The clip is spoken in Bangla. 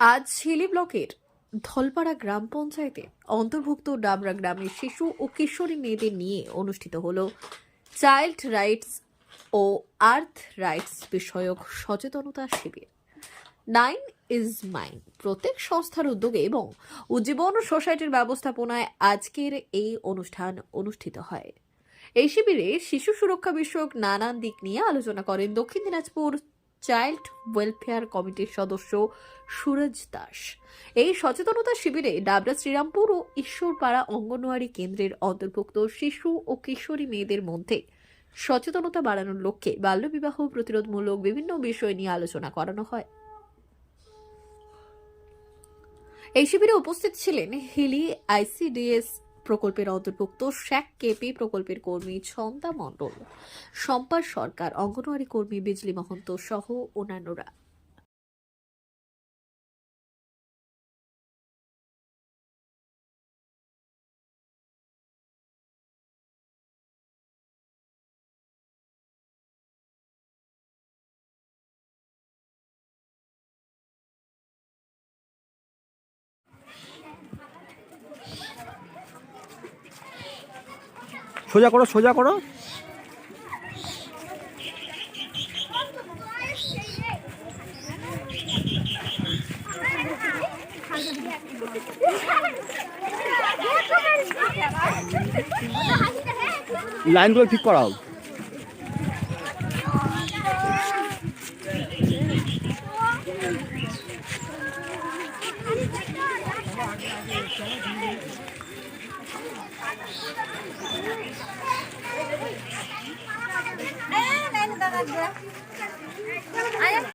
আজ হিলি ব্লকের ধলপাড়া গ্রাম পঞ্চায়েতে অন্তর্ভুক্ত ডাবরা গ্রামের শিশু ও কিশোরী মেয়েদের নিয়ে অনুষ্ঠিত হল চাইল্ড রাইটস ও আর্থ রাইটস বিষয়ক সচেতনতা শিবির। 9 ইজ মাইন প্রত্যেক সংস্থার উদ্যোগে এবং উজ্জীবন সোসাইটির ব্যবস্থাপনায় আজকের এই অনুষ্ঠান অনুষ্ঠিত হয়। এই শিবিরে শিশু সুরক্ষা বিষয়ক নানান দিক নিয়ে আলোচনা করেন দক্ষিণ দিনাজপুর চাইল্ড ওয়েলফেয়ার কমিটির সদস্য সুরজ দাস। এই সচেতনতা শিবিরে ডাবরা শ্রীরামপুর ও ঈশ্বরপাড়া অঙ্গনওয়াড়ি কেন্দ্রের অন্তর্ভুক্ত শিশু ও কিশোরী মেয়েদের মধ্যে সচেতনতা বাড়ানোর লক্ষ্যে বাল্যবিবাহ প্রতিরোধমূলক বিভিন্ন বিষয় নিয়ে আলোচনা করানো হয়। এই শিবিরে উপস্থিত ছিলেন হিলি আইসিডিএস প্রকল্পের অন্তর্ভুক্ত শেখ কেপি প্রকল্পের কর্মী ছন্দা মণ্ডল, শম্পা সরকার, অঙ্গনওয়াড়ি কর্মী বিজলি মহন্ত সহ অন্যান্যরা। সোজা করো, সোজা করো। লাইনগুলো ঠিক করাও।